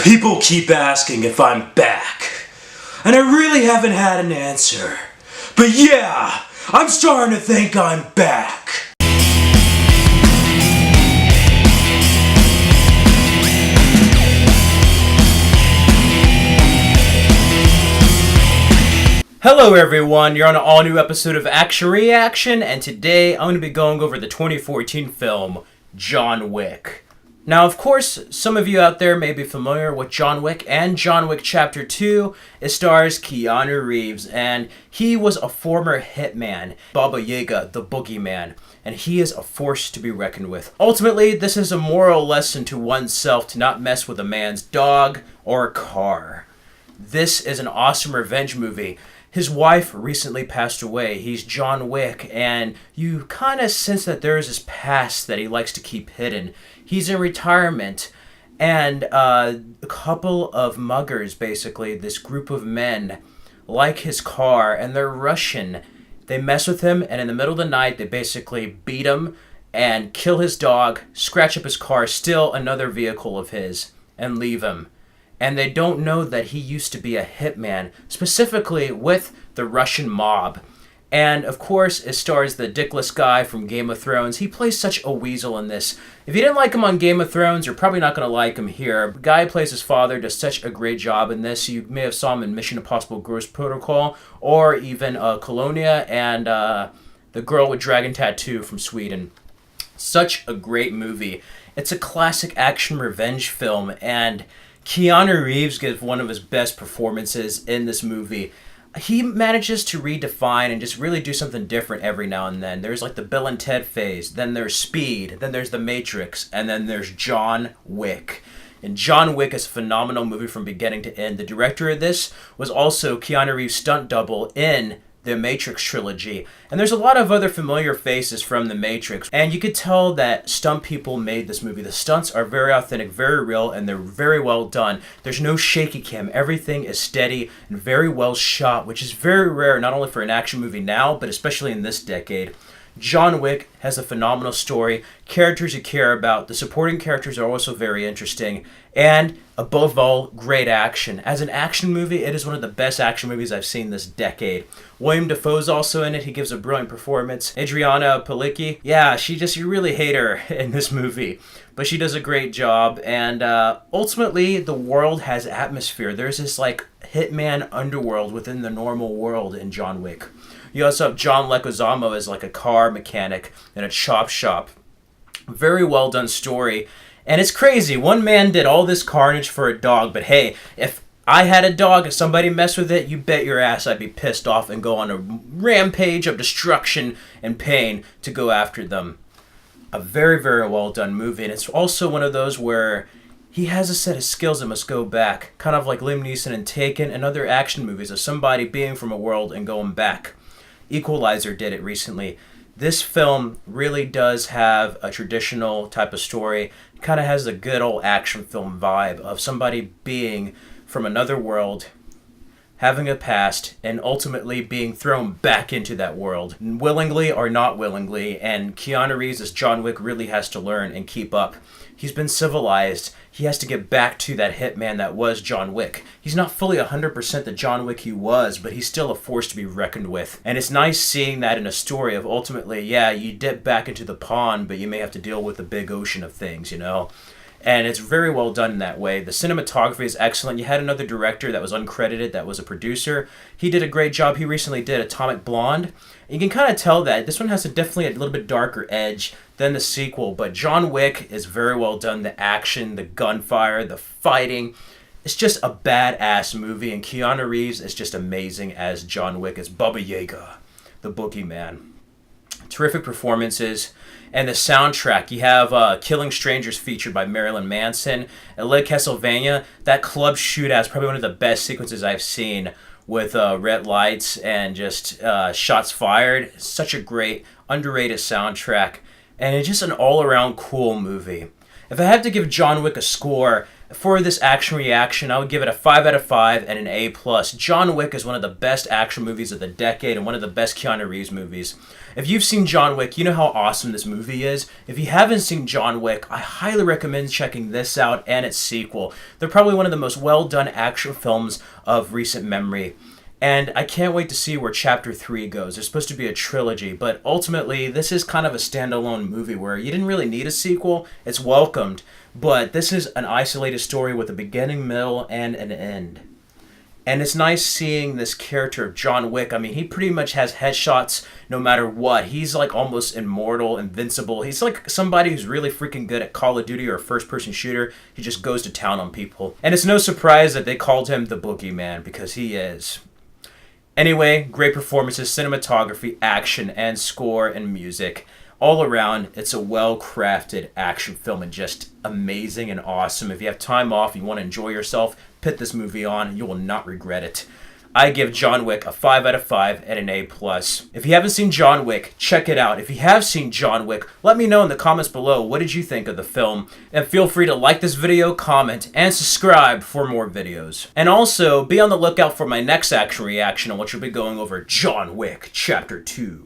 People keep asking if I'm back, and I really haven't had an answer. But yeah, I'm starting to think I'm back. Hello everyone, you're on an all-new episode of Action Reaction, and today I'm going to be going over the 2014 film, John Wick. Now, of course, some of you out there may be familiar with John Wick, and John Wick Chapter 2. It stars Keanu Reeves, and he was a former hitman, Baba Yaga, the boogeyman, and he is a force to be reckoned with. Ultimately, this is a moral lesson to oneself to not mess with a man's dog or car. This is an awesome revenge movie. His wife recently passed away. He's John Wick, and you kind of sense that there is this past that he likes to keep hidden. He's in retirement, and a couple of muggers, basically, this group of men, like his car, and they're Russian. They mess with him, and in the middle of the night, they basically beat him and kill his dog, scratch up his car, steal another vehicle of his, and leave him. And they don't know that he used to be a hitman, specifically with the Russian mob. And, of course, it stars the dickless guy from Game of Thrones. He plays such a weasel in this. If you didn't like him on Game of Thrones, you're probably not going to like him here. The guy who plays his father does such a great job in this. You may have saw him in Mission Impossible Ghost Protocol, or even Colonia and The Girl with Dragon Tattoo from Sweden. Such a great movie. It's a classic action revenge film, and Keanu Reeves gives one of his best performances in this movie. He manages to redefine and just really do something different every now and then. There's like the Bill and Ted phase, then there's Speed, then there's The Matrix, and then there's John Wick. And John Wick is a phenomenal movie from beginning to end. The director of this was also Keanu Reeves' stunt double in the Matrix trilogy. And there's a lot of other familiar faces from the Matrix. And you could tell that stunt people made this movie. The stunts are very authentic, very real, and they're very well done. There's no shaky cam. Everything is steady and very well shot, which is very rare, not only for an action movie now, but especially in this decade. John Wick has a phenomenal story, characters you care about, the supporting characters are also very interesting, and above all, great action. As an action movie, it is one of the best action movies I've seen this decade. William Dafoe's also in it. He gives a brilliant performance. Adriana Palicki, yeah, you really hate her in this movie, but she does a great job, and ultimately, the world has atmosphere. There's this like hitman underworld within the normal world in John Wick. You also have John Leguizamo as like a car mechanic in a chop shop. Very well done story. And it's crazy. One man did all this carnage for a dog, but hey, if I had a dog and somebody messed with it, you bet your ass I'd be pissed off and go on a rampage of destruction and pain to go after them. A very, very well done movie. And it's also one of those where he has a set of skills that must go back. Kind of like Liam Neeson in Taken and other action movies of somebody being from a world and going back. Equalizer did it recently. This film really does have a traditional type of story. It kind of has the good old action film vibe of somebody being from another world, having a past, and ultimately being thrown back into that world, willingly or not willingly, and Keanu Reeves as John Wick really has to learn and keep up. He's been civilized. He has to get back to that hitman that was John Wick. He's not fully 100% the John Wick he was, but he's still a force to be reckoned with. And it's nice seeing that in a story of ultimately, yeah, you dip back into the pond, but you may have to deal with the big ocean of things, you know? And it's very well done in that way. The cinematography is excellent. You had another director that was uncredited, that was a producer. He did a great job. He recently did Atomic Blonde. You can kind of tell that this one has definitely a little bit darker edge than the sequel, but John Wick is very well done. The action, the gunfire, the fighting. It's just a badass movie, and Keanu Reeves is just amazing as John Wick, as Baba Yaga, the boogeyman. Terrific performances. And the soundtrack, you have Killing Strangers featured by Marilyn Manson. And Lake Castlevania, that club shootout is probably one of the best sequences I've seen with red lights and just shots fired. Such a great, underrated soundtrack. And it's just an all-around cool movie. If I had to give John Wick a score, For this action reaction, I would give it a 5 out of 5 and an A+. John Wick is one of the best action movies of the decade and one of the best Keanu Reeves movies. If you've seen John Wick, you know how awesome this movie is. If you haven't seen John Wick, I highly recommend checking this out and its sequel. They're probably one of the most well-done action films of recent memory. And I can't wait to see where Chapter 3 goes. There's supposed to be a trilogy, but ultimately, this is kind of a standalone movie where you didn't really need a sequel. It's welcomed, but this is an isolated story with a beginning, middle, and an end. And it's nice seeing this character of John Wick. I mean, he pretty much has headshots no matter what. He's like almost immortal, invincible. He's like somebody who's really freaking good at Call of Duty or a first-person shooter. He just goes to town on people. And it's no surprise that they called him the Boogeyman, because he is. Anyway, great performances, cinematography, action, and score and music. All around, it's a well-crafted action film and just amazing and awesome. If you have time off and you want to enjoy yourself, put this movie on and you will not regret it. I give John Wick a 5 out of 5 and an A+. If you haven't seen John Wick, check it out. If you have seen John Wick, let me know in the comments below what did you think of the film. And feel free to like this video, comment, and subscribe for more videos. And also, be on the lookout for my next action reaction on which we'll be going over John Wick Chapter 2.